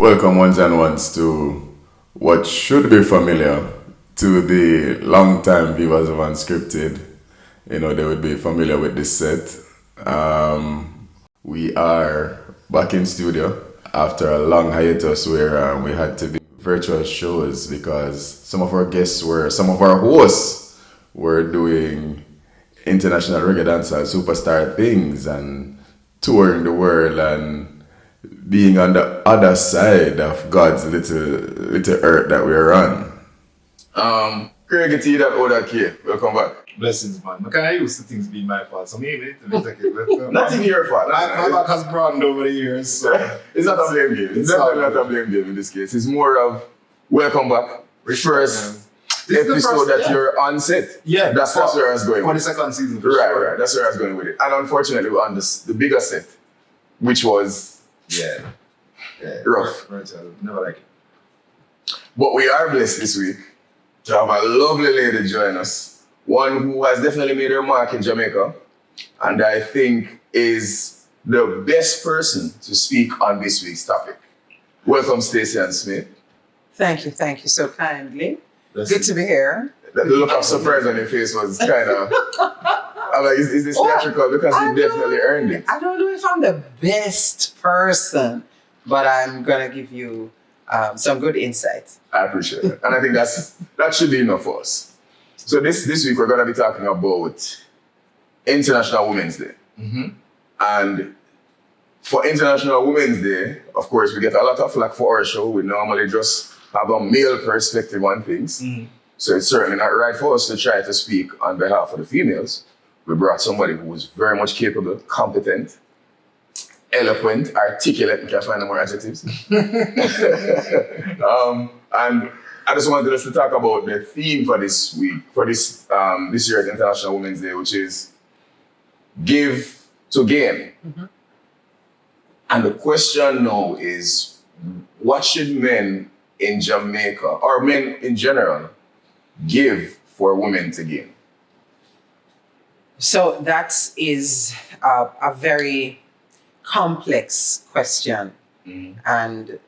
Welcome once and once to what should be familiar to the long-time viewers of Unscripted. They would be familiar with this set. We are back in studio after a long hiatus where we had to do virtual shows because some of our hosts were doing international reggae dancehall superstar things and touring the world and being on the other side of God's little earth that we're on. Craig and Koffy, that older kid, welcome back. Blessings, man. I used to things being my fault, so maybe it's take it. Not your fault. My back has broadened over the years. So. It's not a blame game. It's definitely not a blame game in this case. It's more of welcome back. First episode that you're on set. Yeah, that's where I was going. For the second season. Right. That's where I was going with it. And unfortunately, we're on the bigger set, which was rough. Never like it. But we are blessed this week to have a lovely lady join us. One who has definitely made her mark in Jamaica. And I think is the best person to speak on this week's topic. Welcome, Stacy Ann Smith. Thank you so kindly. Good to be here. The look of surprise on your face was kind of... I'm like, is this theatrical? Because you definitely earned it. I don't know if I'm the best person, but I'm going to give you some good insights. I appreciate it. And I think that should be enough for us. So this week, we're going to be talking about International Women's Day. Mm-hmm. And for International Women's Day, of course, we get a lot of flack for our show. We normally just have a male perspective on things. Mm-hmm. So it's certainly not right for us to try to speak on behalf of the females. We brought somebody who was very much capable, competent, eloquent, articulate, you can't find no more adjectives. And I just wanted us to talk about the theme for this week, for this year's International Women's Day, which is give to gain. Mm-hmm. And the question now is, what should men in Jamaica, or men in general, give for women to gain? So that is a very complex question. Mm-hmm. And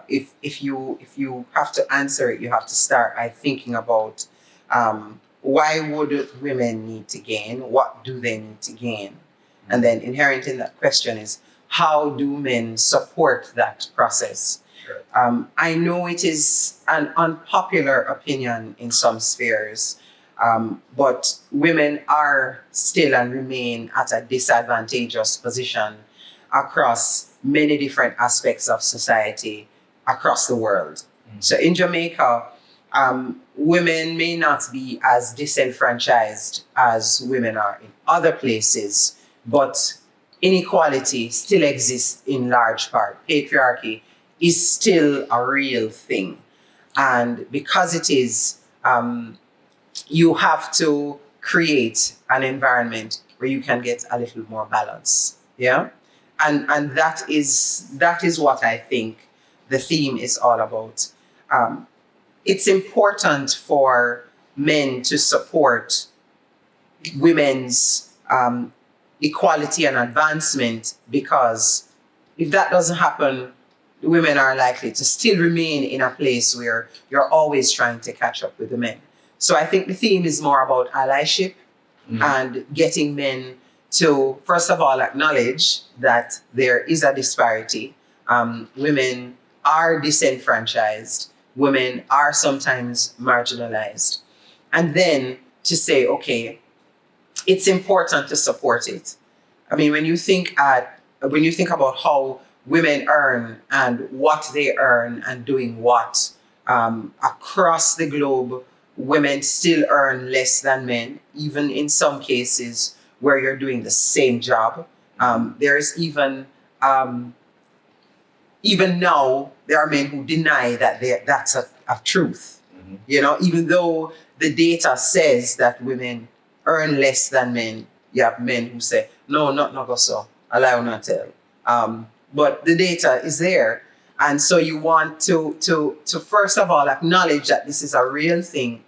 if you have to answer it, you have to start by thinking about why would women need to gain? What do they need to gain? And then inherent in that question is, how do men support that process? Sure. I know it is an unpopular opinion in some spheres, but women are still and remain at a disadvantageous position across many different aspects of society across the world. Mm-hmm. So in Jamaica, women may not be as disenfranchised as women are in other places, but inequality still exists in large part. Patriarchy is still a real thing. And because it is, you have to create an environment where you can get a little more balance. Yeah? And that is what I think the theme is all about. It's important for men to support women's equality and advancement, because if that doesn't happen, women are likely to still remain in a place where you're always trying to catch up with the men. So I think the theme is more about allyship. Mm-hmm. And getting men to, first of all, acknowledge that there is a disparity. Women are disenfranchised. Women are sometimes marginalized. And then to say, okay, it's important to support it. I mean, when you think about how women earn and what they earn and doing what, across the globe, women still earn less than men, even in some cases where you're doing the same job. There is even now, there are men who deny that that's a truth. Mm-hmm. You know, even though the data says that women earn less than men, you have men who say, no, not go so, allow not tell. But the data is there. And so you want to first of all acknowledge that this is a real thing,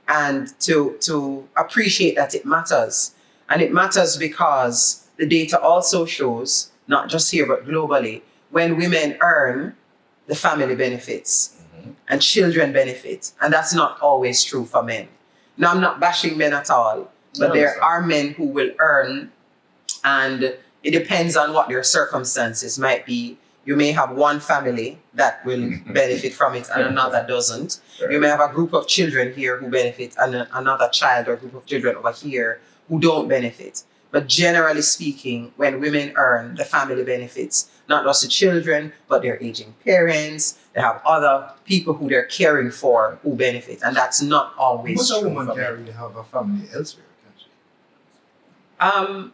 and to appreciate that it matters. And it matters because the data also shows, not just here but globally, when women earn, the family benefits and children benefit. And that's not always true for men. Now, I'm not bashing men at all, but there are men who will earn, and it depends on what their circumstances might be. You may have one family that will benefit from it and another doesn't. You may have a group of children here who benefit and another child or group of children over here who don't benefit. But generally speaking, when women earn, the family benefits, not just the children, but their aging parents. They have other people who they're caring for who benefit. And that's not always But true. a woman can really have a family elsewhere, can't she?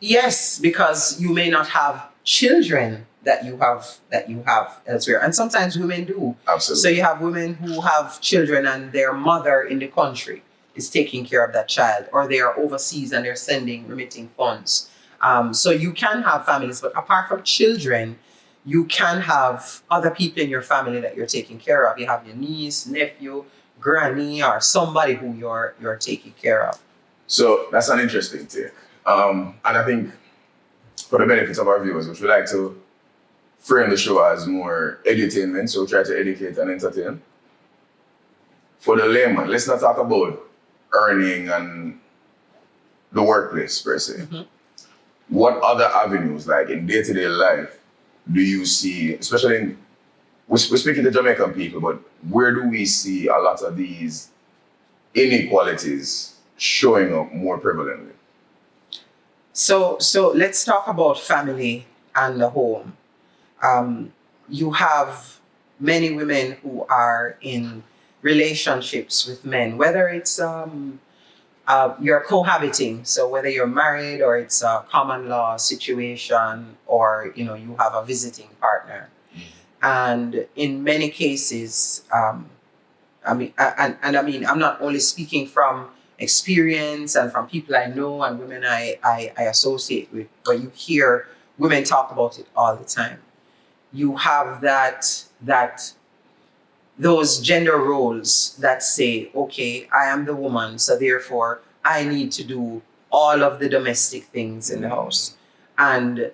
Yes, because you may not have children that you have elsewhere. And sometimes women do. Absolutely. So you have women who have children and their mother in the country is taking care of that child, or they are overseas and they're remitting funds. So you can have families, but apart from children, you can have other people in your family that you're taking care of. You have your niece, nephew, granny, or somebody who you're taking care of. So that's an interesting take. And I think for the benefits of our viewers, which we like to frame the show as more edutainment, so try to educate and entertain. For the layman, let's not talk about earning and the workplace per se. What other avenues, like in day-to-day life, do you see, especially in, we're speaking to Jamaican people, but where do we see a lot of these inequalities showing up more prevalently? So let's talk about family and the home. You have many women who are in relationships with men, whether it's you're cohabiting, so whether you're married or it's a common law situation, or you have a visiting partner. And in many cases, I'm not only speaking from experience and from people I know and women I associate with, but you hear women talk about it all the time. You have those gender roles that say, okay, I am the woman, so therefore I need to do all of the domestic things in the house. And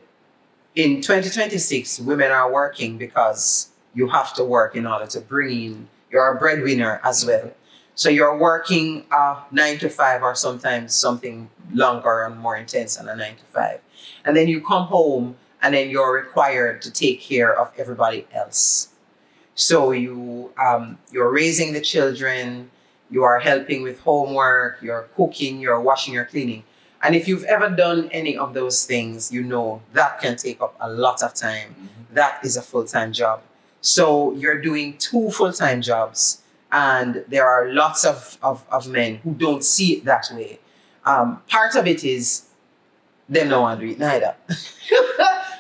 in 2026, women are working because you have to work in order to bring in, you're a breadwinner as well. So you're working 9 to 5 or sometimes something longer and more intense than a 9 to 5. And then you come home and then you're required to take care of everybody else. So you're raising the children, you are helping with homework, you're cooking, you're washing, you're cleaning. And if you've ever done any of those things, you know that can take up a lot of time. That is a full-time job. So you're doing 2 full-time jobs, and there are lots of men who don't see it that way. Part of it is them don't want to do it neither.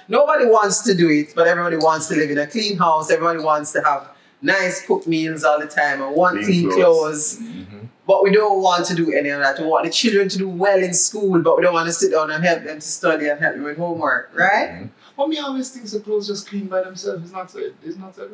Nobody wants to do it, but everybody wants to live in a clean house. Everybody wants to have nice cooked meals all the time and want clean clothes. But we don't want to do any of that. We want the children to do well in school, but we don't want to sit down and help them to study and help them with homework, right? Well, me always think the clothes just clean by themselves. It's not so.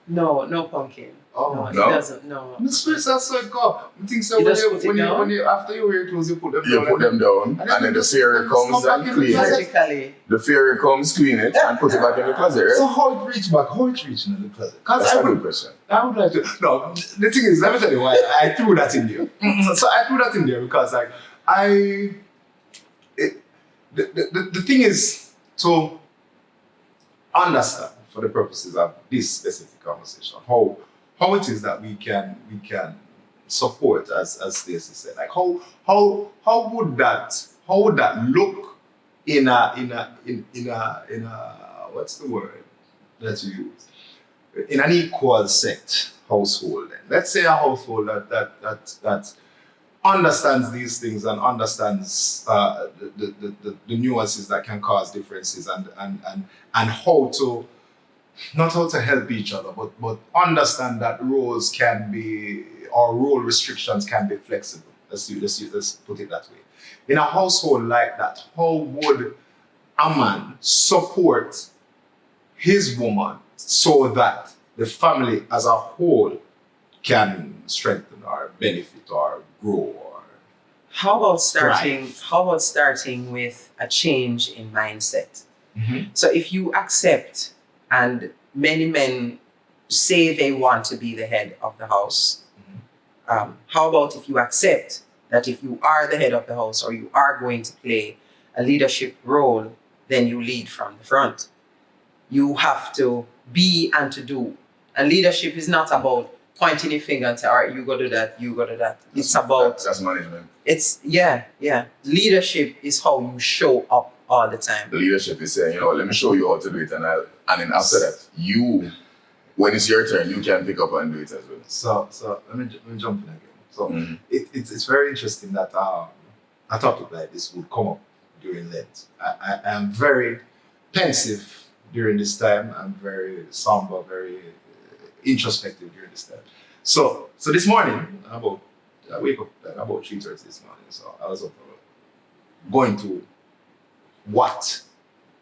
No, Pumpkin. Oh, no, it no? doesn't. No. The spirits are so good. I think so. You When just put it down? when you after you wear your clothes, you put them You down. put them down, and then the fairy comes and clean it. Magically. The fairy comes, clean it, and put it back in the closet, So right? how it reach back? How it reach in the closet? Because That's a good question. I would like to. No, the thing is, let me tell you why I threw that in there. So I threw that in there because, like, the thing is to understand, for the purposes of this specific conversation, how it is that we can support, as Stacy said. Like, how would that look in a what's the word that you use? In an equal set household. Then. Let's say a household that understands these things and understands the nuances that can cause differences and how to, not how to help each other, but understand that roles can be, or role restrictions can be flexible. Let's put it that way. In a household like that, how would a man support his woman so that the family as a whole can strengthen or benefit or grow? How about starting with a change in mindset? So if you accept and many men say they want to be the head of the house. How about if you accept that if you are the head of the house or you are going to play a leadership role, then you lead from the front. You have to be and to do. And leadership is not about pointing your finger and say, all right, you go do that, you go do that. It's about... That's management. It's, yeah. Leadership is how you show up all the time. Leadership is saying, let me show you how to do it. And then after that, when it's your turn, you can pick up and do it as well. So let me jump in again. So it's very interesting that a topic like this would come up during Lent. I am very pensive during this time. I'm very somber, very introspective during this time. So this morning, I wake up like about 3:30 this morning. So I was up going to what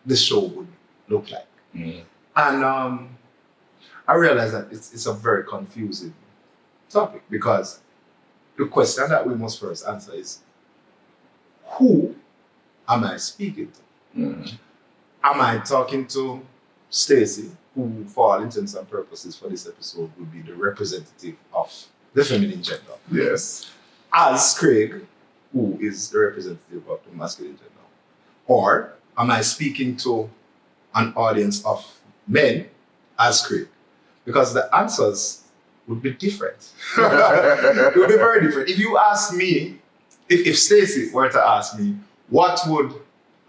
the show would look like. And I realized that it's a very confusing topic, because the question that we must first answer is, who am I speaking to? Am I talking to Stacy, who for all intents and purposes for this episode would be the representative of the feminine gender? Yes. As Craig, who is the representative of the masculine gender? Or am I speaking to an audience of men as Craig? Because the answers would be different. It would be very different. If you ask me, if Stacy were to ask me, what would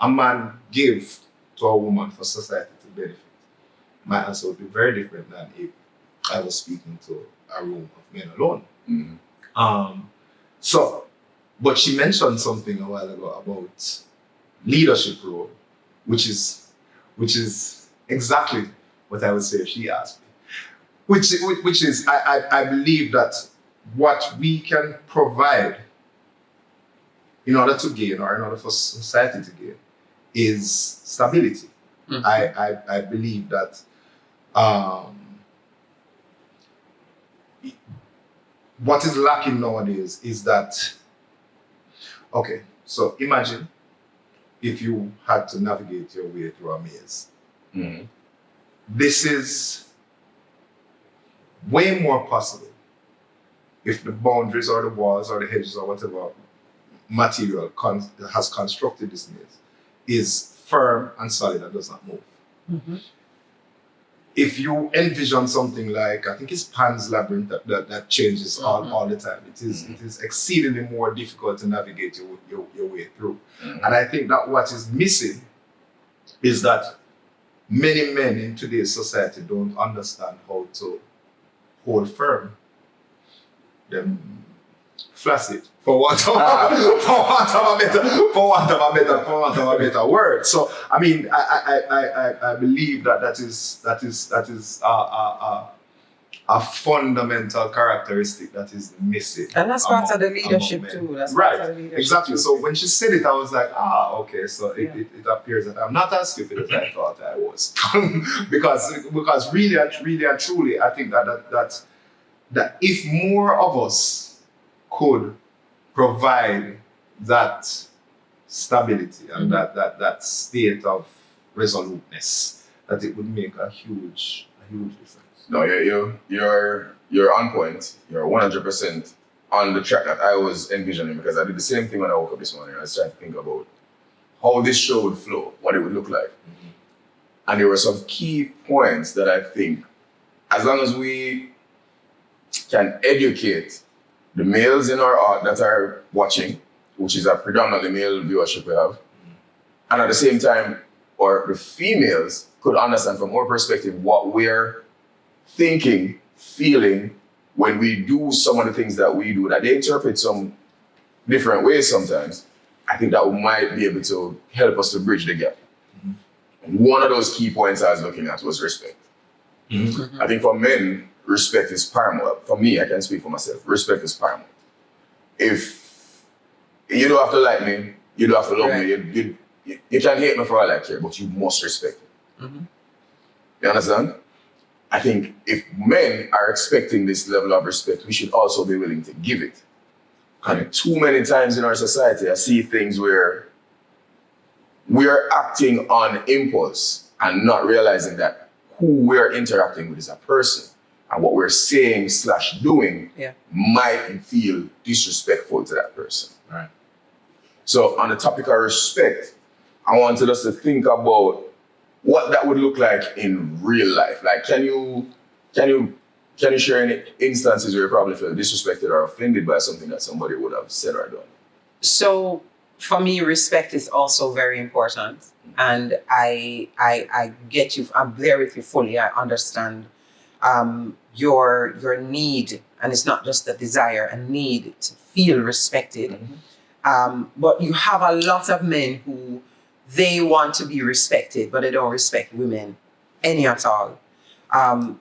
a man give to a woman for society to benefit? My answer would be very different than if I was speaking to a room of men alone. But she mentioned something a while ago about leadership role, which is exactly what I would say if she asked me. Which is, I believe that what we can provide in order to gain, or in order for society to gain, is stability. I believe that what is lacking nowadays is that, okay, so imagine if you had to navigate your way through a maze. This is way more possible if the boundaries or the walls or the hedges or whatever material has constructed this maze is firm and solid and does not move. If you envision something like, I think it's Pan's Labyrinth that changes all the time, it is exceedingly more difficult to navigate your way through. And I think that what is missing is that many men in today's society don't understand how to hold firm, them flaccid, for want of a better word. So I mean, I believe that is a fundamental characteristic that is missing. And that's part of the leadership too. That's right, part of the leadership exactly. Too. So when she said it, I was like, okay. So it appears that I'm not as stupid as I thought I was, because really and truly, I think that if more of us could provide that stability and that state of resoluteness, that it would make a huge difference. No, you're on point. You're 100% on the track that I was envisioning, because I did the same thing when I woke up this morning. I was trying to think about how this show would flow, what it would look like. And there were some key points that I think, as long as we can educate the males in our art that are watching, which is a predominantly male viewership we have, and at the same time, or the females could understand from our perspective what we're thinking, feeling when we do some of the things that we do, that they interpret some different ways sometimes. I think that we might be able to help us to bridge the gap. One of those key points I was looking at was respect. I think for men, respect is paramount. For me, I can speak for myself. Respect is paramount. If you don't have to like me, you don't have to love me, you can hate me for all I care, but you must respect me. You understand? I think if men are expecting this level of respect, we should also be willing to give it. And too many times in our society, I see things where we are acting on impulse and not realizing that who we're interacting with is a person. And what we're saying / doing might feel disrespectful to that person. Right. So on the topic of respect, I wanted us to think about what that would look like in real life. Like, can you share any instances where you probably feel disrespected or offended by something that somebody would have said or done? So for me, respect is also very important. And I get you, I'm there with you fully. I understand your need, and it's not just a desire, a need to feel respected. But you have a lot of men who they want to be respected, but they don't respect women any at all.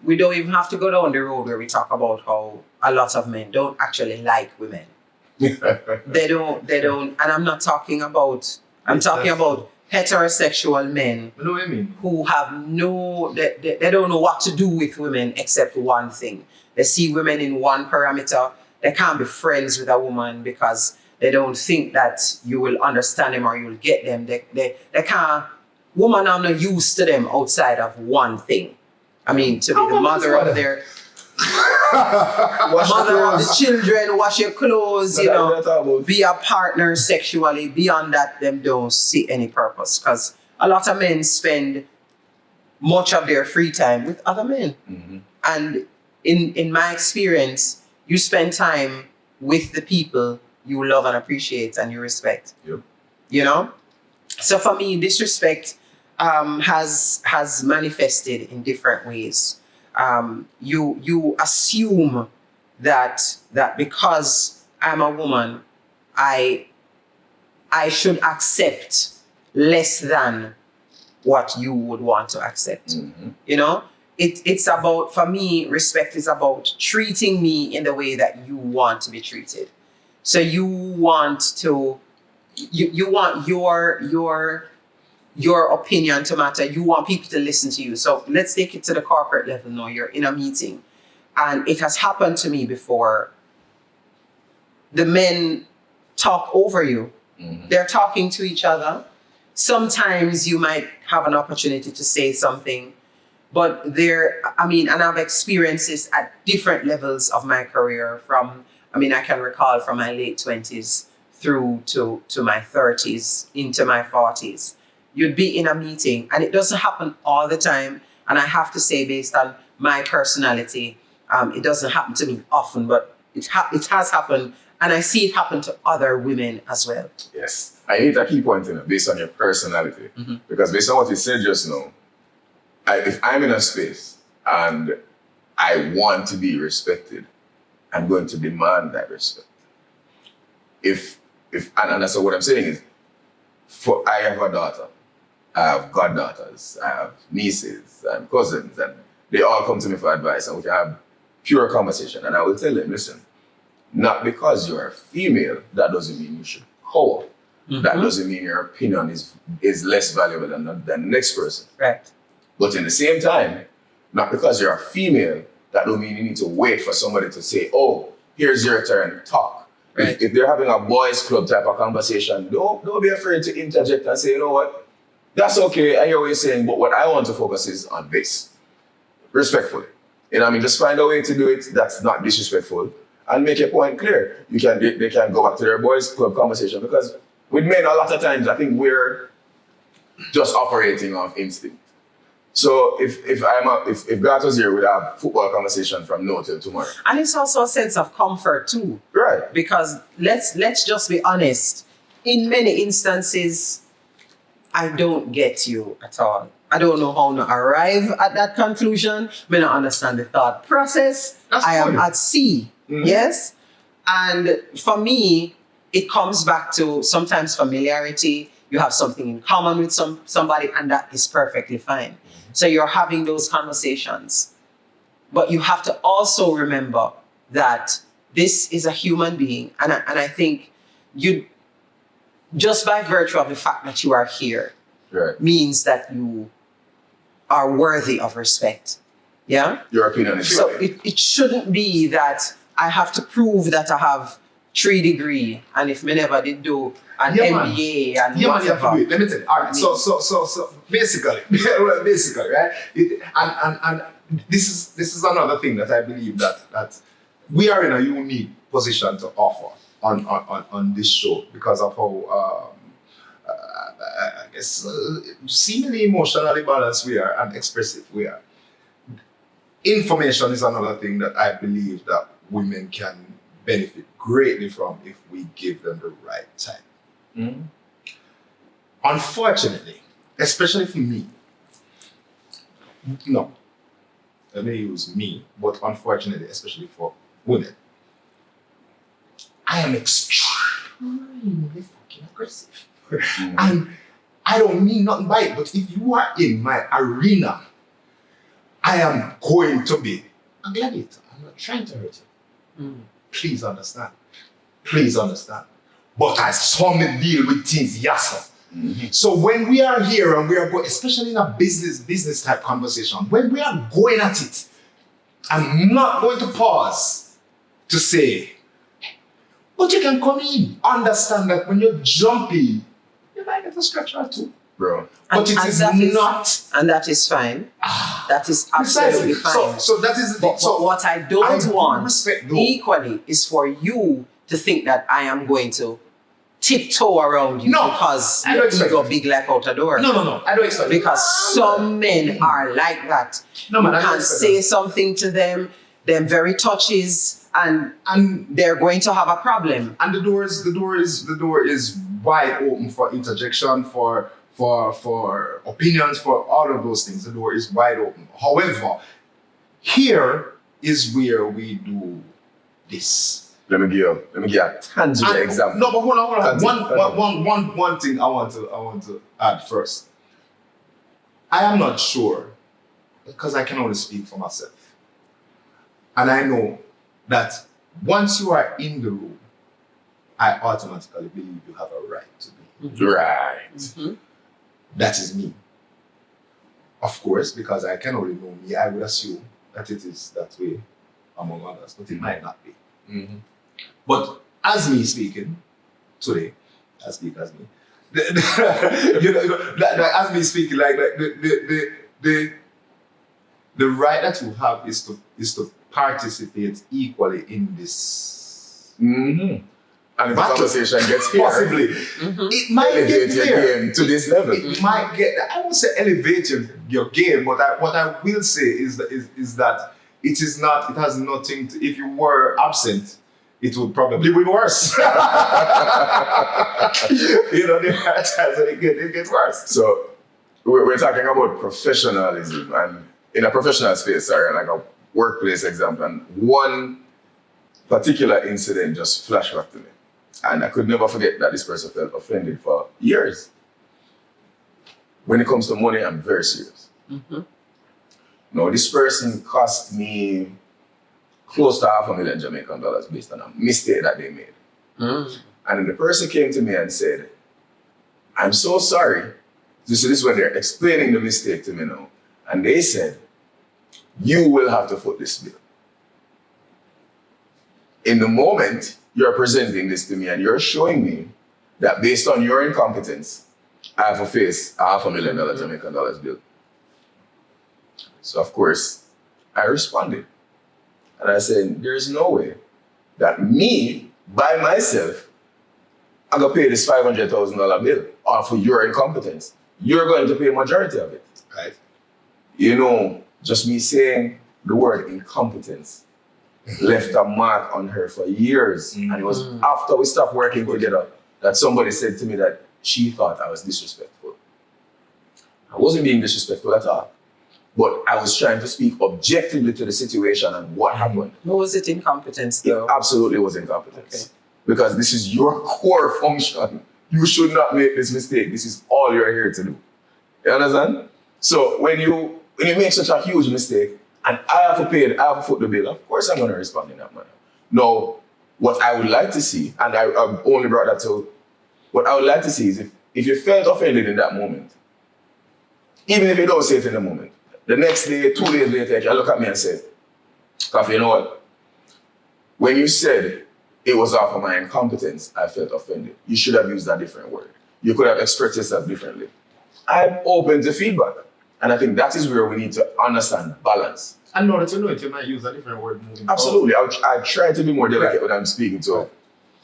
We don't even have to go down the road where we talk about how a lot of men don't actually like women. They don't, and I'm not talking about, I'm talking about heterosexual men who have they don't know what to do with women except one thing. They see women in one parameter. They can't be friends with a woman because they don't think that you will understand them or you'll get them. They can't, women are not used to them outside of one thing. I mean, to be the mother of their, mother of the children, wash your clothes, you know, be a partner sexually. Beyond that, them don't see any purpose. Because a lot of men spend much of their free time with other men. And in my experience, you spend time with the people you love and appreciate and you respect. You know? So for me, disrespect has manifested in different ways. You assume that because I'm a woman, I should accept less than what you would want to accept. You know, it's about, for me, respect is about treating me in the way that you want to be treated. So you want to, you want your opinion to matter. You want people to listen to you. So let's take it to the corporate level now. You're in a meeting and it has happened to me before. The men talk over you. They're talking to each other. Sometimes you might have an opportunity to say something, but and I've experienced this at different levels of my career I can recall from my late 20s through to my 30s, into my 40s. You'd be in a meeting, and it doesn't happen all the time. And I have to say, based on my personality, it doesn't happen to me often, but it has happened. And I see it happen to other women as well. Yes. I need a key point in it, based on your personality. Because based on what you said just now, if I'm in a space and I want to be respected, I'm going to demand that respect. And that's what I'm saying is, I have a daughter, I have goddaughters, I have nieces and cousins, and they all come to me for advice, and we can have pure conversation. And I will tell them, listen, not because you're a female, that doesn't mean you should power. That doesn't mean your opinion is less valuable than the next person. Right. But in the same time, not because you're a female, that don't mean you need to wait for somebody to say, oh, here's your turn, talk. Right. If they're having a boys club type of conversation, don't be afraid to interject and say, you know what, that's okay, I hear what you're saying, but what I want to focus is on this. Respectfully. You know what I mean? Just find a way to do it that's not disrespectful and make your point clear. They can go back to their boys club conversation, because with men, a lot of times, I think we're just operating off instinct. So if God was here, we'd have football conversation from now till tomorrow. And it's also a sense of comfort too. Right. Because let's just be honest. In many instances, I don't get you at all. I don't know how to arrive at that conclusion. I don't understand the thought process. I am at sea. Yes? And for me, it comes back to sometimes familiarity. You have something in common with somebody, and that is perfectly fine. So you're having those conversations. But you have to also remember that this is a human being. And I think you, just by virtue of the fact that you are here, means that you are worthy of respect. Yeah? Your opinion is so it shouldn't be that I have to prove that I have 3 degree, and if me never did do an Yeah, man. MBA and Yeah, man, you have to whatever. do it. Let me tell you. All right. So basically, basically, right? And this is another thing that I believe that we are in a unique position to offer on this show because of how I guess seemingly emotionally balanced we are and expressive we are. Information is another thing that I believe that women can benefit greatly from if we give them the right time. Mm. Unfortunately, especially for me, no, let me use me, but unfortunately, especially for women, I am extremely fucking aggressive. And I don't mean nothing by it, but if you are in my arena, I am going to be a gladiator. I'm not trying to hurt you. Please understand. Please understand. But I saw me deal with things, yes, sir. So when we are here and we are going, especially in a business type conversation, when we are going at it, I'm not going to pause to say, but you can come in, understand that when you're jumping, you might get a scratch or two. Bro. But it is not. And that is fine. That is absolutely fine. So that is the thing. But what I don't want respect though. equally is for you to think that I am going to tiptoe around you No, because I don't expect you go it. big like out a door. No, I don't expect it. Because some men are like that. No, man, You I don't can expect say that. something to them, them very touches, and they're going to have a problem. And the door is wide open for interjection, for opinions, for all of those things. The door is wide open. However, here is where we do this. Let me give you a tangible example. No, but hold on. Continue. One thing I want to add first. I am not sure because I can only speak for myself, and I know that once you are in the room, I automatically believe you have a right to be. Right. Mhm. That is me. Of course, because I can only know me, I would assume that it is that way among others, but it might not be. Mm-hmm. But as me speaking today, I speak as me. As me speaking, like the right that you have is to participate equally in this. Mm-hmm. And if the Battle. conversation gets here, Possibly, it might get elevate your there. game to this level. It might get. I won't say elevate your game, but what I will say is that it is not. It has nothing to. If you were absent, it would probably be worse. There are times when it gets worse. So we're talking about professionalism, and in a professional space, sorry, like a workplace example, and one particular incident just flashed back to me. And I could never forget that this person felt offended for years. When it comes to money, I'm very serious. Mm-hmm. Now, this person cost me close to $500,000 Jamaican dollars based on a mistake that they made. Mm. And then the person came to me and said, I'm so sorry. This is when they're explaining the mistake to me now. And they said, you will have to foot this bill. In the moment, you're presenting this to me and you're showing me that based on your incompetence, I have to face a $500,000 Jamaican dollars bill. So of course, I responded. And I said, there's no way that me, by myself, I'm gonna pay this $500,000 bill off of your incompetence. You're going to pay a majority of it. Right. You know, just me saying the word incompetence left a mark on her for years. And it was after we stopped working together that somebody said to me that she thought I was disrespectful. I wasn't being disrespectful at all. But I was trying to speak objectively to the situation and what happened. What was it incompetence though? It absolutely was incompetence. Because this is your core function. You should not make this mistake. This is all you're here to do. You understand? So when you make such a huge mistake, and I have to pay it, I have to foot the bill, of course I'm going to respond in that manner. Now, what I would like to see, and I only brought that to, what I would like to see is if you felt offended in that moment, even if you don't say it in the moment, the next day, 2 days later, you can look at me and say, Koffy, you know what? When you said it was off of my incompetence, I felt offended. You should have used a different word. You could have expressed yourself differently. I'm open to feedback. And I think that is where we need to understand balance. And know that you know it, you might use a different word moving Absolutely. I try to be more delicate when I'm speaking to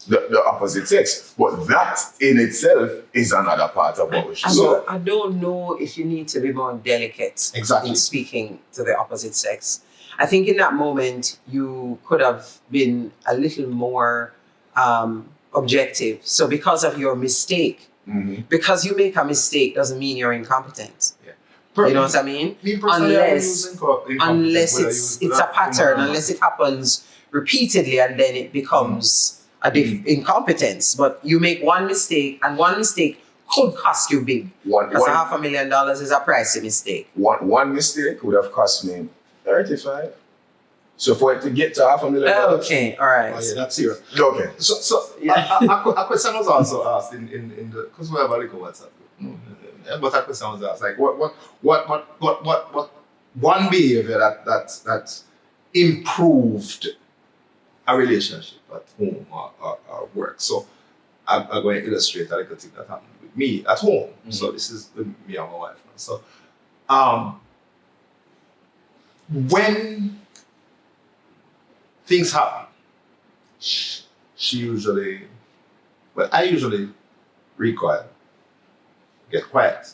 the opposite sex. But that in itself is another part of what we should do. I don't know if you need to be more delicate Exactly. in speaking to the opposite sex. I think in that moment, you could have been a little more objective. So because of your mistake, because you make a mistake doesn't mean you're incompetent. Yeah. You know what I mean? Unless it's a pattern, unless it happens repeatedly and then it becomes incompetence. But you make one mistake and one mistake could cost you big. Because $500,000 is a pricey mistake. One mistake would have cost me 35. So for it to get to $500,000. Okay, all right. Oh, yeah, that's serious. Okay. So Yeah. a question was also asked in the because we have a little WhatsApp group. But a question was asked like what one behavior that improved a relationship at home or work. So I'm going to illustrate a little thing that happened with me at home. So this is with me and my wife now. So when things happen, I usually recoil, get quiet.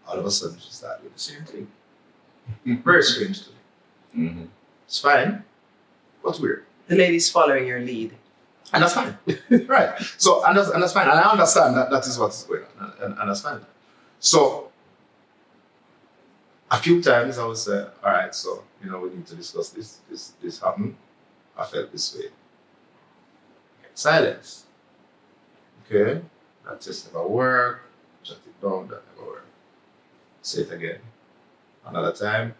All of a sudden she started with the same thing. Very strange to me. It's fine, but weird. The lady's following your lead. And that's fine. Right. So, and that's fine. And I understand that is what's going on. And that's fine. So, a few times I would say, all right, so, we need to discuss this. This happened. I felt this way. Silence. Okay? That just never work. Shut it down. That never work. Say it again. Another time.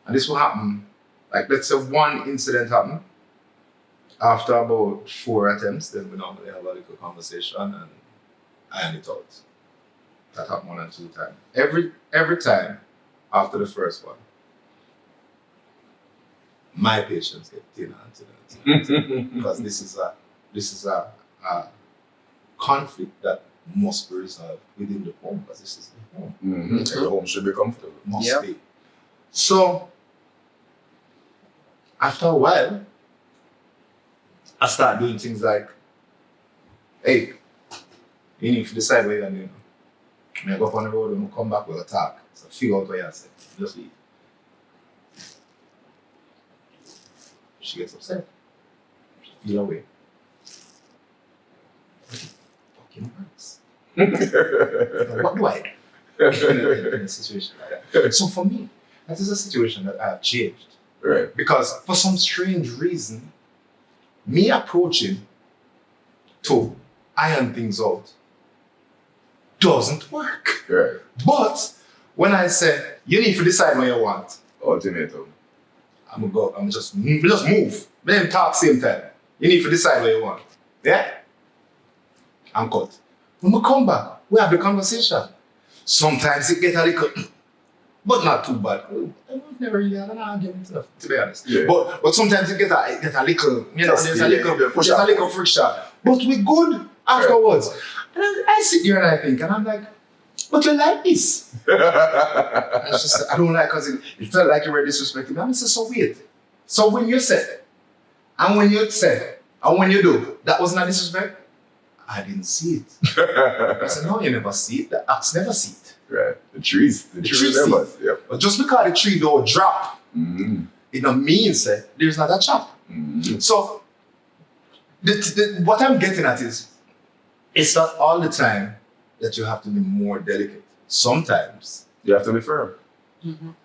And this will happen. Like, let's say one incident happened. After about 4 attempts, then we normally have a little conversation and iron it out. That happened 1 and 2 times. Every time after the first one, my patience get thinner and thinner. Because this is a conflict that must be resolved within the home, because this is the home. The home should be comfortable. Must be. So after a while, I start doing things like, hey, you need to decide what you're going to do. When I go up on the road and I come back with a talk. So figure out what you say. Just leave. She gets upset. She feels away. Fucking works. What do I do in a situation like that? So for me, that is a situation that I have changed. Right. Because for some strange reason, me approaching to iron things out doesn't work. Right. But when I say, you need to decide what you want, Ultimatum. I'm just move. Then talk same time. You need to decide what you want. Yeah? I'm cut. When we come back, we have the conversation. Sometimes it gets a little, but not too bad. I've never really had an argument, to be honest. Yeah. But sometimes you get a little, there's a little friction. But we're good afterwards. And I sit there and I think, and I'm like, but you like this. I just, I don't like, because it felt like you were disrespecting me. I said, so weird. So when you said, and when you said, and when you do, that was not disrespect? I didn't see it. I said, no, you never see it. The axe never see it. Right. The tree never. Yep. But just because the tree don't drop, it don't mean that there's not a chop. So what I'm getting at is, it's not all the time that you have to be more delicate. Sometimes you have to be firm. And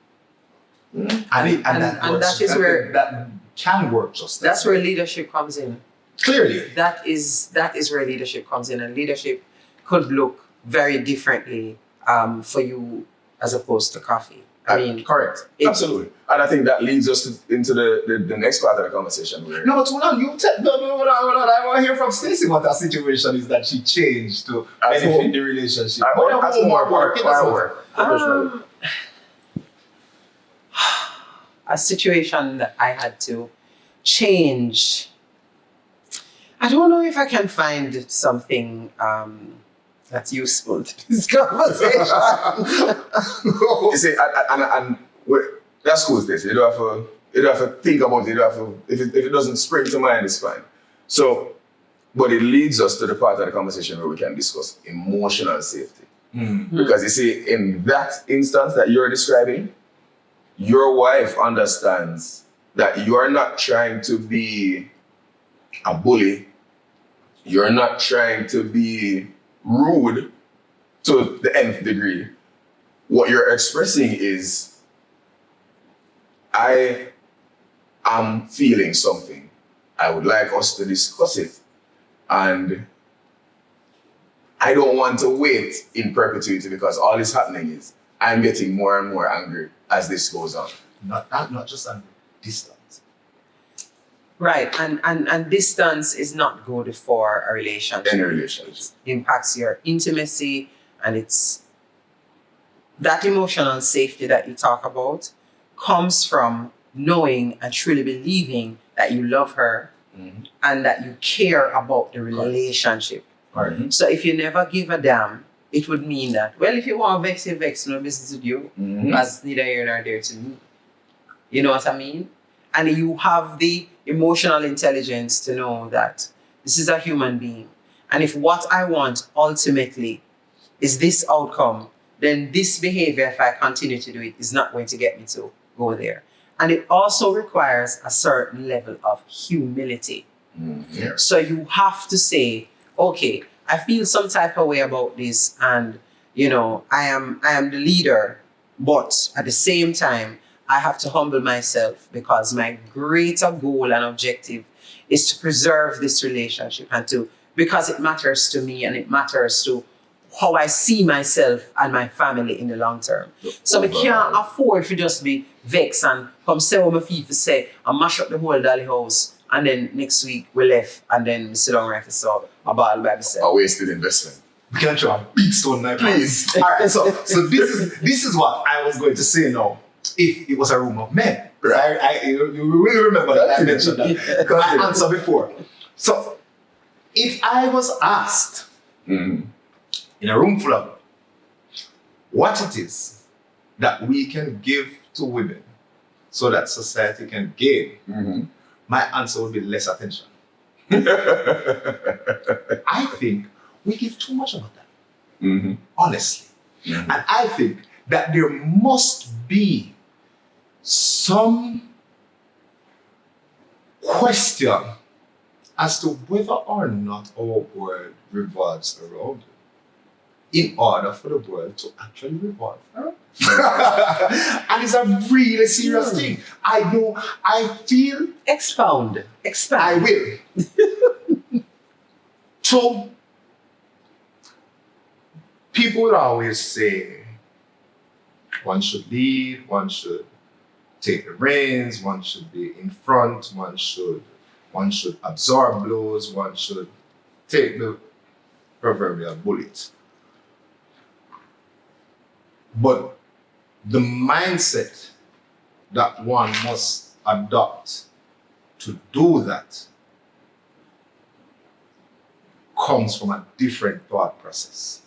that is where that can work just. That's where leadership comes in. Clearly. That is where leadership comes in, and leadership could look very differently for you as opposed to Koffy. I mean, correct. Absolutely. And I think that leads us into the next part of the conversation. No, but hold on. I want to hear from Stacy what that situation is that she changed to benefit the relationship. A situation that I had to change I don't know if I can find something that's useful to this conversation. You see, and that's cool, Stacey. You don't have to think about it. You don't have to, if it doesn't spring to mind, it's fine. So, but it leads us to the part of the conversation where we can discuss emotional safety. Because you see, in that instance that you're describing, your wife understands that you're not trying to be a bully. You're not trying to be rude to the nth degree. What you're expressing is, I am feeling something. I would like us to discuss it. And I don't want to wait in perpetuity because all is happening is I'm getting more and more angry as this goes on. Not just on distance. Right, and distance is not good for a relationship. Any relationship. It impacts your intimacy, and it's that emotional safety that you talk about comes from knowing and truly believing that you love her and that you care about the relationship. Right. So if you never give a damn, it would mean that, well, if you want to vex, you vex, no business with you, because neither here nor there to me. You know what I mean? And you have the emotional intelligence to know that this is a human being. And if what I want ultimately is this outcome, then this behavior, if I continue to do it, is not going to get me to go there. And it also requires a certain level of humility. So you have to say, okay, I feel some type of way about this, and you know, I am the leader, but at the same time, I have to humble myself because my greater goal and objective is to preserve this relationship and because it matters to me and it matters to how I see myself and my family in the long term. So we can't afford to just be vexed and come say what my FIFA say and mash up the whole dolly house, and then next week we left and then we sit down right so a ball by myself. A wasted investment. We can try a big stone now, Please. All right, so this is what I was going to say now. If it was a room of men, right. You really remember that I mentioned that my answer before. So if I was asked in a room full of what it is that we can give to women so that society can gain, my answer would be less attention. I think we give too much about that, honestly. And I think that there must be some question as to whether or not our world revolves around it in order for the world to actually revolve around. And it's a really serious thing. I know, I feel... Expound. I will. So, people would always say, one should lead, one should take the reins, one should be in front, one should absorb blows, one should take the proverbial bullet. But the mindset that one must adopt to do that comes from a different thought process.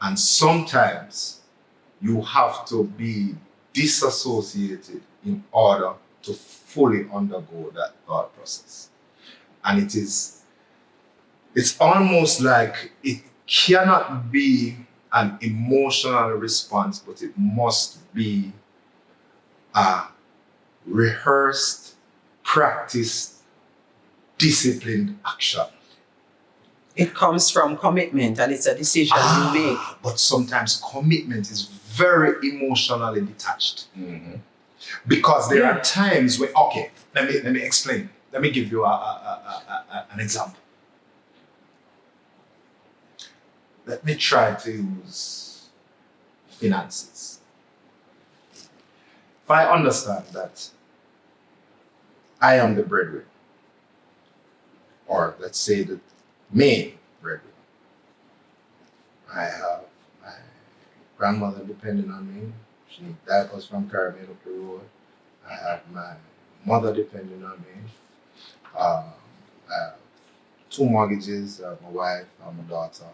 And sometimes you have to be disassociated in order to fully undergo that thought process. And it's almost like it cannot be an emotional response, but it must be a rehearsed, practiced, disciplined action. It comes from commitment, and it's a decision you make. But sometimes commitment is very emotionally detached. Because there are times when, okay, let me explain. Let me give you an example. Let me try to use finances. If I understand that I am the breadwinner, or let's say the main breadwinner, I have my grandmother depending on me. She needs diapers from Caribbean up the road. I have my mother depending on me. I have 2 mortgages, my wife, my daughter.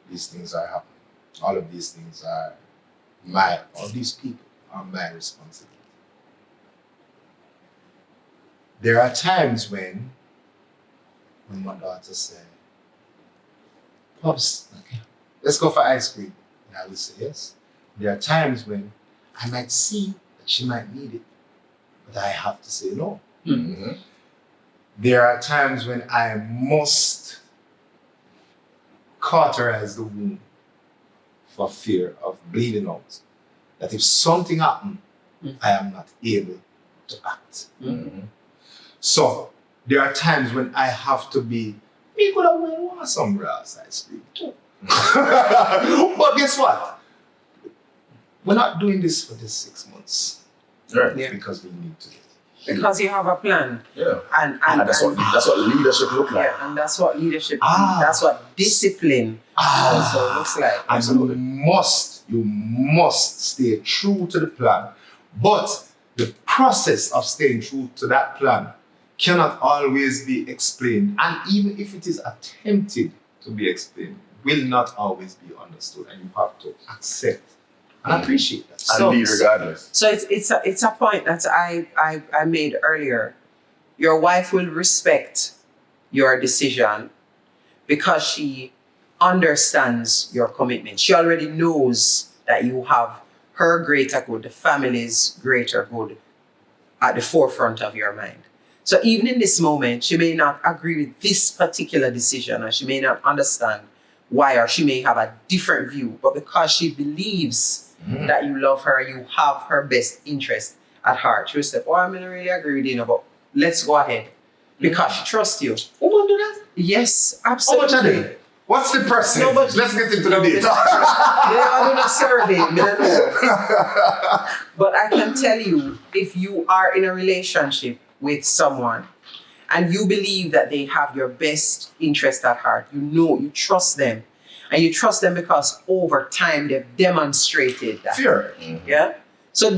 These things are happening. All of these things are all these people are my responsibility. There are times when my daughter says, Pops, okay, let's go for ice cream. And I will say yes. There are times when I might see that she might need it, but I have to say no. Mm-hmm. There are times when I must cauterize the wound for fear of bleeding out. That if something happens, I am not able to act. Mm-hmm. So there are times when I have to be, we could have want some grass ice cream too. But guess what? We're not doing this for this 6 months. Right. Yeah. Because we need to. Because you have a plan. Yeah. And that's what leadership looks like. Yeah, and that's what leadership that's what discipline also looks like. Absolutely. You must stay true to the plan. But the process of staying true to that plan cannot always be explained. And even if it is attempted to be explained, will not always be understood. And you have to accept and appreciate that. And lead regardless. So it's a point that I made earlier. Your wife will respect your decision because she understands your commitment. She already knows that you have her greater good, the family's greater good at the forefront of your mind. So even in this moment, she may not agree with this particular decision, or she may not understand why, or she may have a different view, but because she believes that you love her, you have her best interest at heart, she will say, oh, I'm not really agree with you, but let's go ahead. Because she trusts you. Woman do that? Yes, How absolutely. much are they? What's the person? No, but let's get into the data. I do not survey. I don't know. But I can tell you, if you are in a relationship with someone and you believe that they have your best interest at heart, you trust them. And you trust them because over time they've demonstrated that. Fear. Yeah? So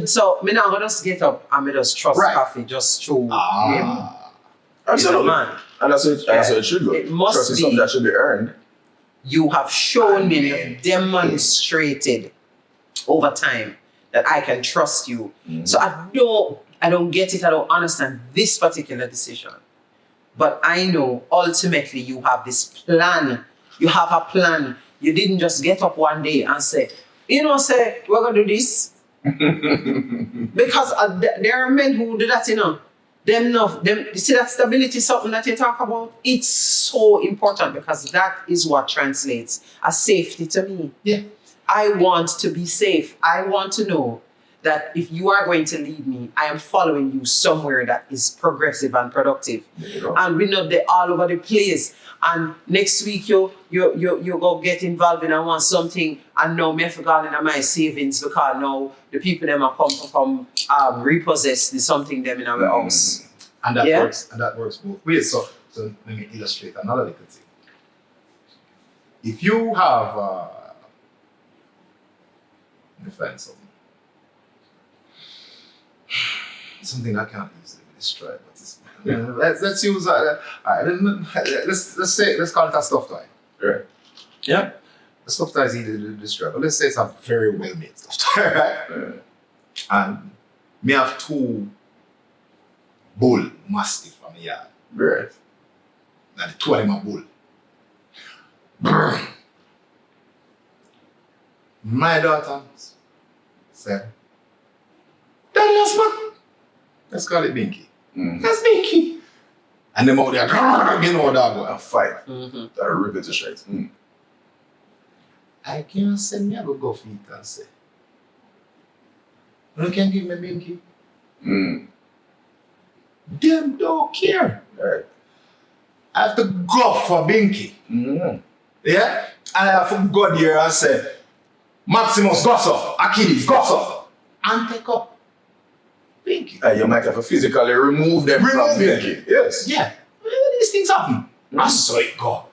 me not gonna just get up and me just trust Koffy just through him. Absolutely. Man. And that's what it should go. It must Trust is be. something that should be earned. You have shown me, you've demonstrated over time that I can trust you. So I don't get it, I don't understand this particular decision. But I know ultimately you have this plan. You have a plan. You didn't just get up one day and say, we're going to do this. Because there are men who do that, you see that stability, something that you talk about, it's so important because that is what translates as safety to me. Yeah. I want to be safe. I want to know that if you are going to lead me, I am following you somewhere that is progressive and productive. And we're not there all over the place. And next week you go get involved in and want something, and now me forgot in my savings because now the people them are come repossess the something them in our house. And that works both ways. So let me illustrate another little thing. If you have let me find something that can't easily be destroyed, but it's, let's use let's call it a stuffed toy. Right. Yeah. The stuffed toy is easy to destroy, but let's say it's a very well made stuffed toy, right? And me have 2 bull mastiff from the yard. Right. And the 2 of them are bull. My daughter said, Daddy, let's call it Binky. That's Binky. And them out there, dog go and fight. That'll rip it to shreds. I can't send me a go feet and say, you can't give me Binky. Them don't care. Right. I have to go for Binky. Yeah? I have to go there and say, Maximus, go so. Achilles, go so. And take up Binky. You might have to physically remove them from Binky. Yes. Yeah. These things happen. And so it go.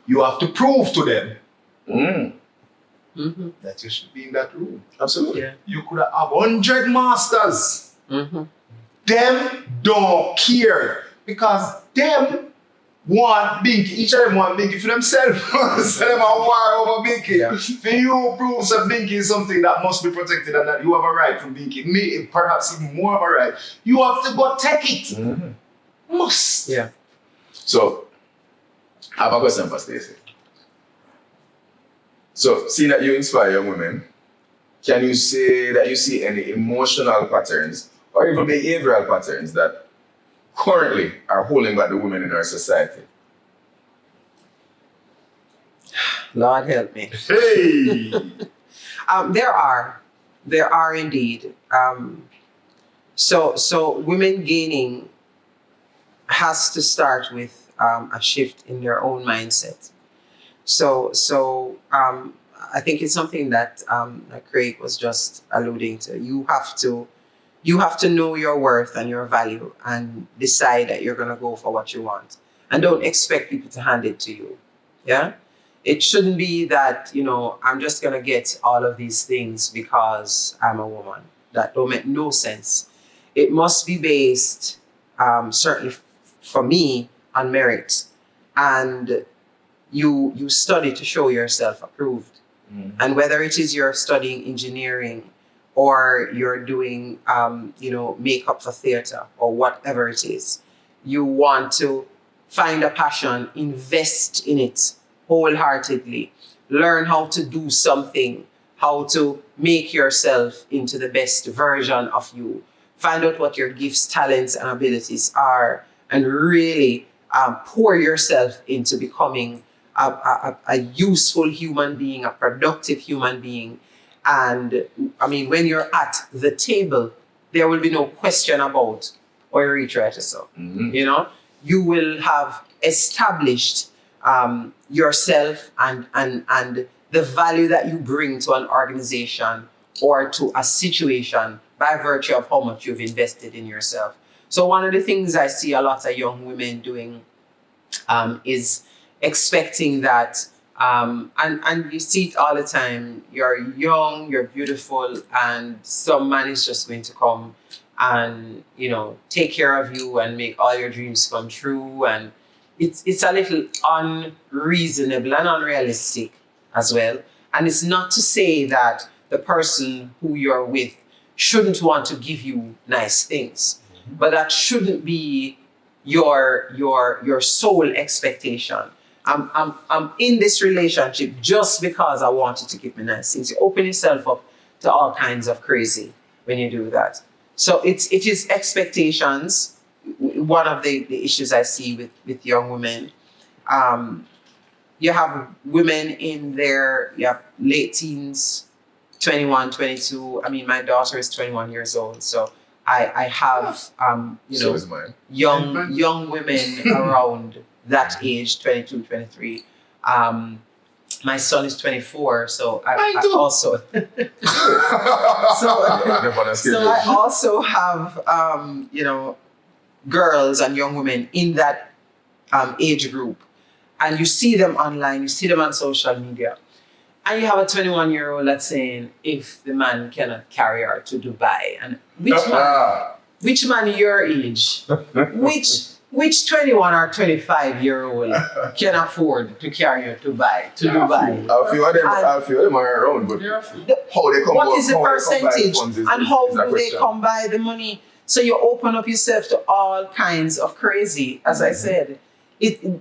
You have to prove to them that you should be in that room. Absolutely. Yeah. You could have 100 masters. Them don't care because them want Binky, each of them want Binky for themselves. So them are war over Binky. Yeah. For you prove that Binky is something that must be protected and that you have a right from Binky, perhaps even more of a right, you have to go take it. Must. Yeah. So, I have a question for Stacy. So, seeing that you inspire young women, can you say that you see any emotional patterns or even behavioral patterns that currently are holding back the women in our society? Lord help me. Hey! There are indeed. So women gaining has to start with a shift in their own mindset. So I think it's something that Craig was just alluding to. You have to know your worth and your value and decide that you're gonna go for what you want. And don't expect people to hand it to you. Yeah? It shouldn't be that, I'm just gonna get all of these things because I'm a woman. That don't make no sense. It must be based, certainly for me, on merit. And you study to show yourself approved. And whether it is you're studying engineering or you're doing, makeup for theater or whatever it is, you want to find a passion, invest in it wholeheartedly, learn how to do something, how to make yourself into the best version of you, find out what your gifts, talents, and abilities are, and really pour yourself into becoming a useful human being, a productive human being. And I mean, when you're at the table, there will be no question about or you reach right so. You will have established yourself and the value that you bring to an organization or to a situation by virtue of how much you've invested in yourself. So one of the things I see a lot of young women doing is expecting that, and you see it all the time, you're young, you're beautiful, and some man is just going to come and, take care of you and make all your dreams come true. And it's a little unreasonable and unrealistic as well. And it's not to say that the person who you're with shouldn't want to give you nice things, but that shouldn't be your sole expectation. I'm in this relationship just because I wanted to give me nice things. You open yourself up to all kinds of crazy when you do that. So it is expectations. One of the issues I see with young women. You have women in their late teens, 21, 22. I mean, my daughter is 21 years old, so I have So is mine. young women around that age, 22, 23. My son is 24, so I also so I also have girls and young women in that age group, and you see them online, you see them on social media, and you have a 21-year-old that's saying if the man cannot carry her to Dubai, and which man your age, which 21 or 25-year-old can afford to carry you to Dubai? A few of them are around, but how they come? What is the percentage, and how do they come by the money? So you open up yourself to all kinds of crazy. As I said,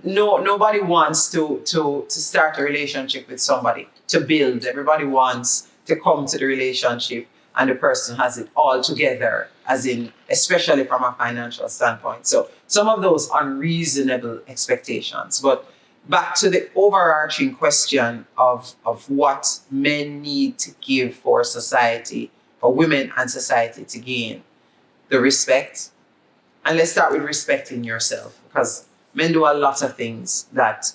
nobody wants to start a relationship with somebody to build. Everybody wants to come to the relationship and the person has it all together, as in, especially from a financial standpoint. So some of those unreasonable expectations. But back to the overarching question of what men need to give for society, for women and society to gain the respect. And let's start with respecting yourself, because men do a lot of things that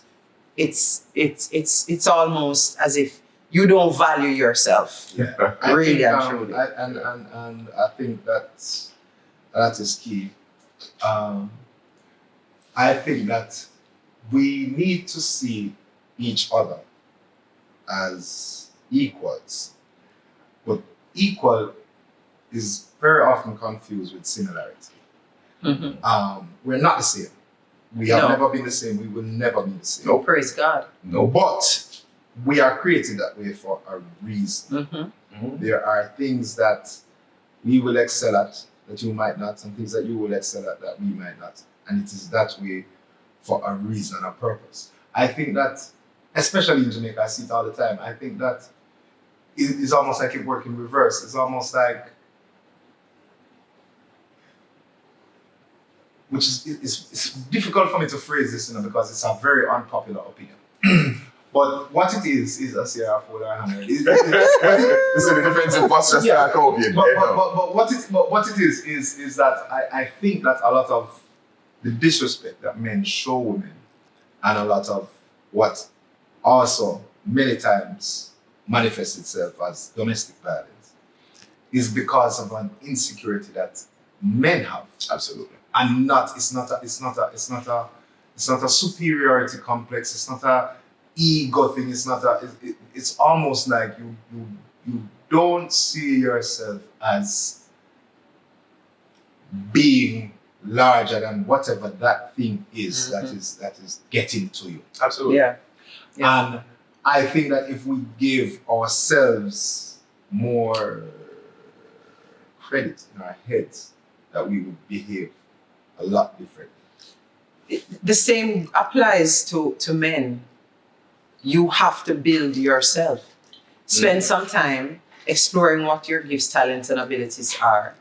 it's almost as if you don't value yourself. Yeah, really and truly. And I think that is key. I think that we need to see each other as equals, but equal is very often confused with similarity. We're not the same. We have No. never been the same. We will never be the same. Nope. Praise God. No. But we are created that way for a reason. Mm-hmm. There are things that we will excel at that you might not, and things that you will excel at that we might not. And it is that way for a reason and a purpose. I think that, especially in Jamaica, I see it all the time. I think that it's almost like it works in reverse. It's almost like, which is it's difficult for me to phrase this, because it's a very unpopular opinion. But what it is a Sierra Ford or Hammer. This is the defensive posture start copying. But what it is that I think that a lot of the disrespect that men show women, and a lot of what also many times manifests itself as domestic violence, is because of an insecurity that men have. Absolutely. And it's not a superiority complex. It's not a ego thing. It's almost like you don't see yourself as being larger than whatever that thing is that is getting to you. Absolutely. Yeah. And I think that if we give ourselves more credit in our heads, that we would behave a lot different. The same applies to men. You have to build yourself. Spend some time exploring what your gifts, talents, and abilities are.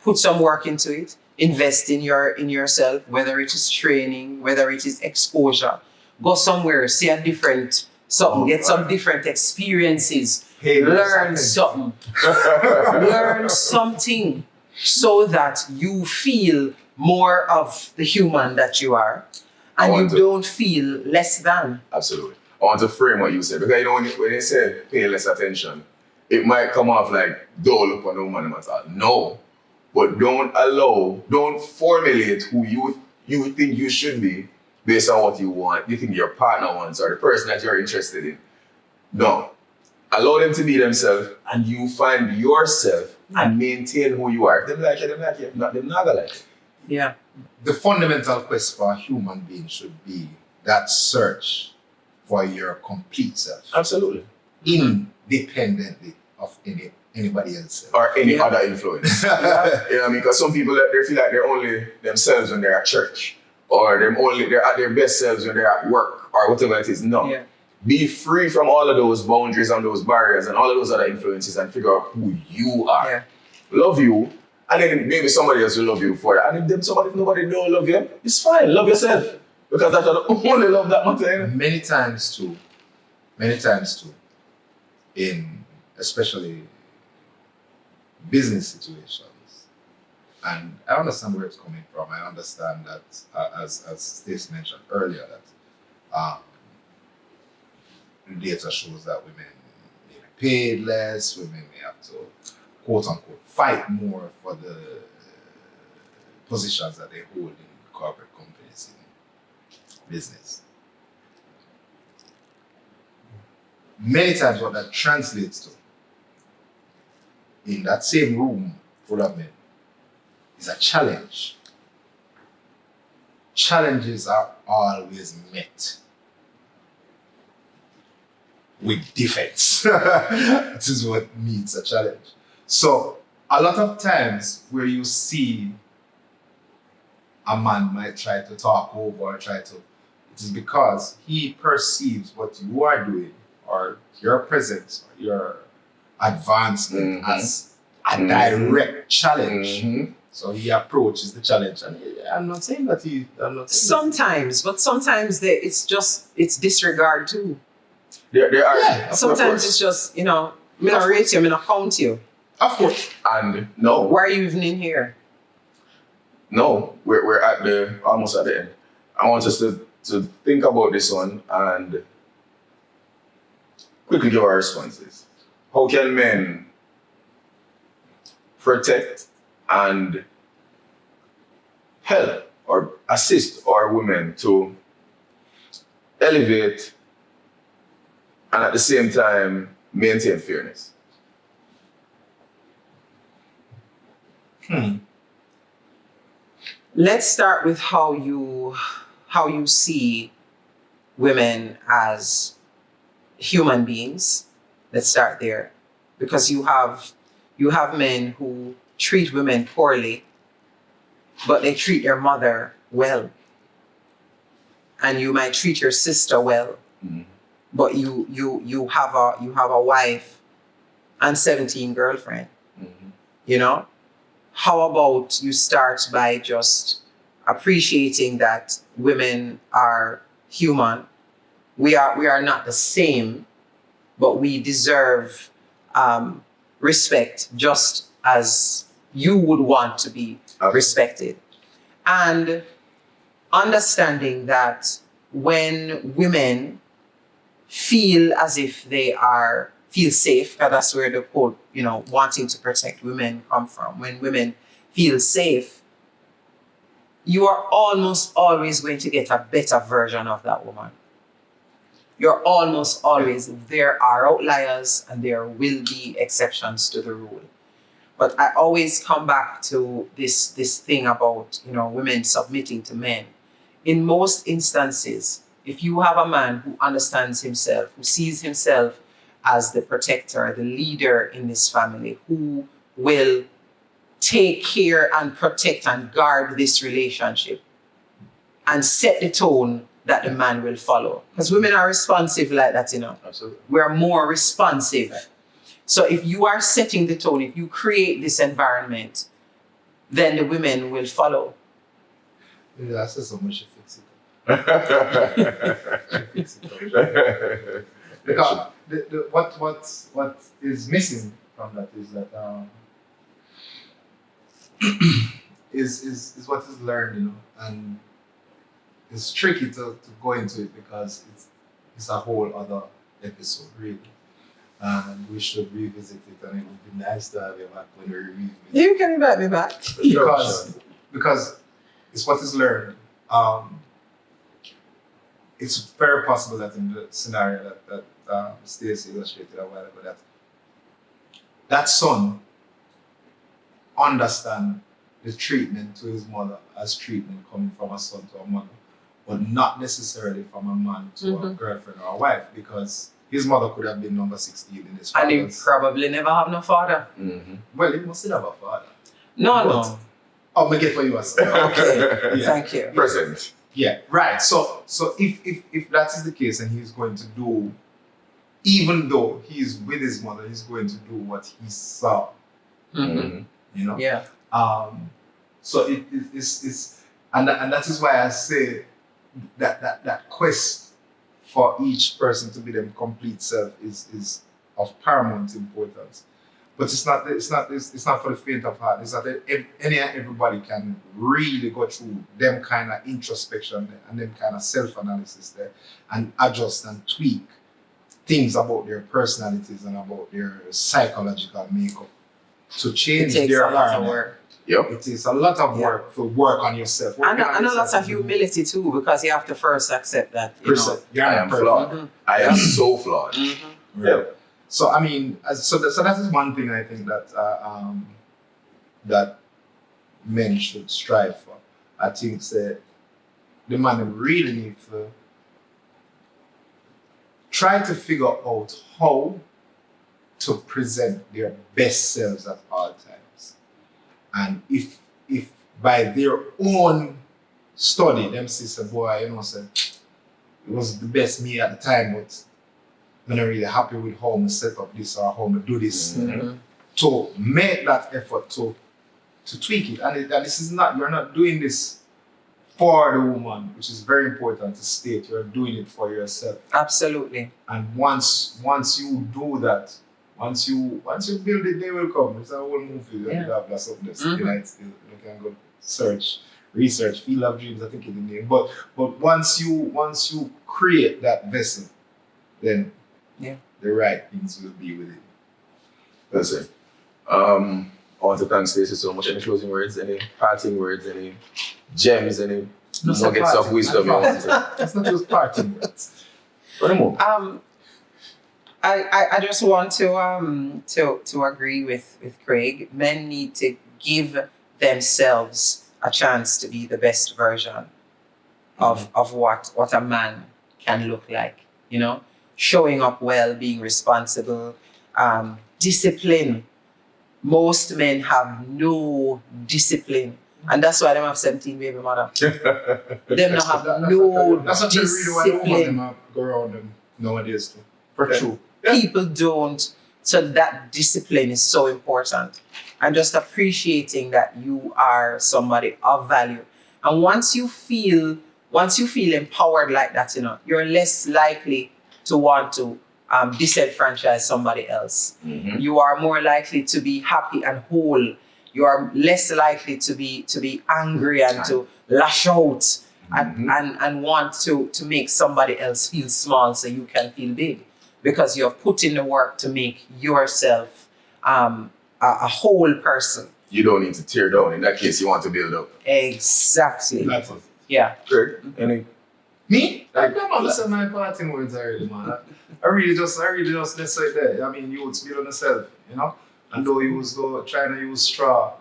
Put some work into it. Invest in yourself, whether it is training, whether it is exposure. Go somewhere, see a different something, get some different experiences, learn something. Learn something so that you feel more of the human that you are, and you don't feel less than. Absolutely. I want to frame what you said, because you know when you say pay less attention, it might come off like dull upon no man at all. No. But don't formulate who you think you should be based on what you want, you think your partner wants, or the person that you're interested in. No. Allow them to be themselves, and you find yourself and maintain who you are. If they like you, they like you. If not, they're not gonna like you. Yeah. The fundamental quest for a human being should be that search for your complete self. Absolutely. Independently of anybody else. Or any other influence. You know what I mean? Because some people, they feel like they're only themselves when they're at church, or they're at their best selves when they're at work, or whatever it is. No. Yeah. Be free from all of those boundaries and those barriers and all of those other influences, and figure out who you are. Yeah. Love you, and then maybe somebody else will love you for that. And if nobody don't love you, it's fine. Love yourself. Because that's the only love that matters. Many times too, in especially business situations, and I understand where it's coming from. I understand that, as Stacy mentioned earlier, that data shows that women may be paid less, women may have to, quote unquote, fight more for the positions that they hold in corporate companies in business. Many times what that translates to in that same room full of men is a challenge. Challenges are always met with defense. This is what meets a challenge. So a lot of times where you see a man might try to talk over or it is because he perceives what you are doing or your presence or your advancement as a direct challenge. So he approaches the challenge, and I'm not saying that Sometimes it's disregard too. There are. Yeah, Sometimes it's just, me not rate you, me not count you. Of course. And no. Why are you even in here? No, we're almost at the end. I want us to think about this one and quickly give our responses. How can men protect and help or assist our women to elevate and at the same time maintain fairness? Let's start with how how you see women as human beings. Let's start there, because you have men who treat women poorly, but they treat their mother well, and you might treat your sister well, but you have a wife and 17 girlfriend. You know, how about you start by just appreciating that women are human. We are not the same, but we deserve respect just as you would want to be respected. And understanding that when women feel as if they feel safe, and that's where the whole, wanting to protect women come from. When women feel safe, you are almost always going to get a better version of that woman. You're almost always, there are outliers and there will be exceptions to the rule. But I always come back to this thing about, women submitting to men. In most instances, if you have a man who understands himself, who sees himself as the protector, the leader in this family, who will take care and protect and guard this relationship and set the tone that the man will follow. Because women are responsive like that, Absolutely. We're more responsive. So if you are setting the tone, if you create this environment, then the women will follow. Yeah, that's just so much to fix it. Because what is missing from that is that is what is learned, and it's tricky to go into it because it's a whole other episode, really. And we should revisit it, and it would be nice to have you back when we revisit it. You can invite me back. Because it's what is learned. It's very possible that in the scenario that Stacy illustrated a while ago, that son understand the treatment to his mother as treatment coming from a son to a mother, but not necessarily from a man to a girlfriend or a wife, because his mother could have been number 16 in his father's. And he probably never have no father. Well, he must have a father. No. Oh, me get for you as Okay, yeah. Thank you. Present. Yeah, right. So if that is the case, and he's going to do, even though he's with his mother, he's going to do what he saw. Yeah. So it's and that is why I say that quest for each person to be their complete self is of paramount importance. But it's not for the faint of heart. It's not that everybody can really go through them kind of introspection there, and them kind of self-analysis there, and adjust and tweak things about their personalities and about their psychological makeup to change their work. Yep. It is a lot of work to work on yourself. And a lot of humility too, because you have to first accept that I am flawed. I am so flawed. Yeah. So I mean, so that is one thing I think that that men should strive for. I think that the man really need to try to figure out how to present their best selves at all times. And if by their own study, them say, boy, say, it was the best me at the time, but I'm not really happy with how I set up this or how I do this. To make that effort to tweak it. And this is not, you're not doing this for the woman, which is very important to state. You're doing it for yourself. Absolutely. And once you do that, once you build it, they will come. It's a whole movie. You have something that's you can go research, Field of Dreams, I think is the name. But once you create that vessel, then the right things will be with it. That's it. I want to thank Stacy so much. Any closing words, any parting words, any gems, any nuggets of wisdom you want to say? It's not just parting words. I just want to agree with Craig. Men need to give themselves a chance to be the best version of what a man can look like, you know, showing up well, being responsible, discipline. Most men have no discipline, and that's why they have 17 baby mother. Them not have no That's what really why the woman discipline. them go around them nowadays too. For true. People don't. So that discipline is so important. And just appreciating that you are somebody of value. And once you feel empowered like that, you know, you're less likely to want to disenfranchise somebody else. Mm-hmm. You are more likely to be happy and whole. You are less likely to be angry and to lash out and want to make somebody else feel small so you can feel big, because you have put in the work to make yourself a whole person. You don't need to tear down. In that case, you want to build up. Exactly. That's it. Yeah. Craig, any? Me? I'm not listening to my parting words already, man. I really just let's say that. I mean, you would build on yourself, you know? And though you was trying to use straw,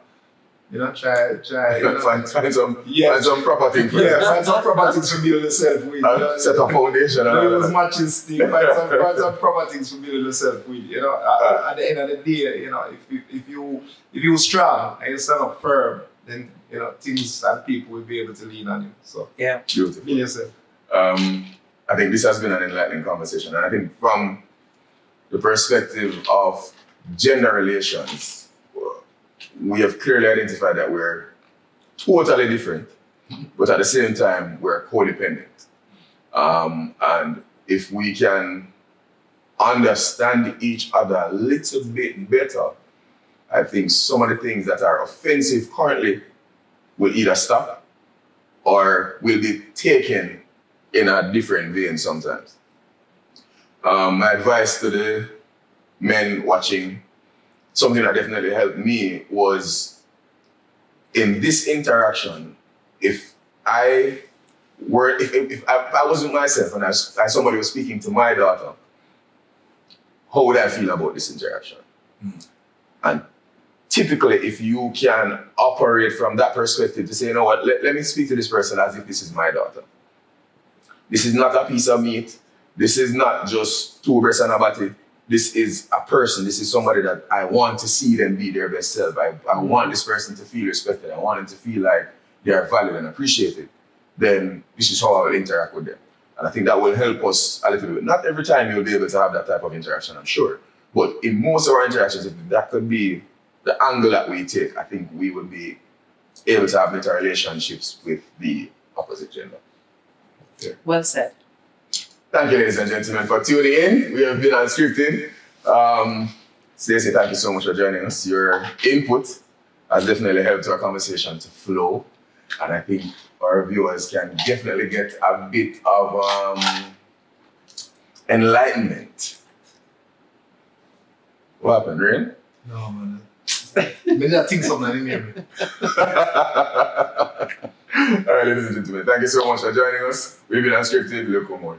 you know, try. You know, Find some proper thing for yeah, that. find some proper things to build yourself with. You know? Set a foundation and all Use that. matching stick, find some proper things to build yourself with. You know, at the end of the day, you know, if you strong and you stand up firm, then you know things and people will be able to lean on you. So Yeah. Beautiful. build yourself. I think this has been an enlightening conversation, and I think from the perspective of gender relations, we have clearly identified that we're totally different, but at the same time, we're codependent. And if we can understand each other a little bit better, I think some of the things that are offensive currently will either stop or will be taken in a different vein sometimes. My advice to the men watching, something that definitely helped me was in this interaction, if I wasn't myself and as somebody was speaking to my daughter, how would I feel about this interaction? And typically, if you can operate from that perspective to say, you know what, let me speak to this person as if this is my daughter. This is not a piece of meat. This is not just two breasts and a body. This is a person. This is somebody that I want to see them be their best self. I want this person to feel respected. I want them to feel like they are valued and appreciated. Then this is how I will interact with them. And I think that will help us a little bit. Not every time you'll be able to have that type of interaction, I'm sure. But in most of our interactions, if that could be the angle that we take, I think we will be able to have better relationships with the opposite gender. Yeah. Well said. Thank you, ladies and gentlemen, for tuning in. We have been unscripted. Stacy, thank you so much for joining us. Your input has definitely helped our conversation to flow. And I think our viewers can definitely get a bit of enlightenment. What happened, Rain? No, man. Maybe I think something in here. All right, ladies and gentlemen, thank you so much for joining us. We've been unscripted. Look more.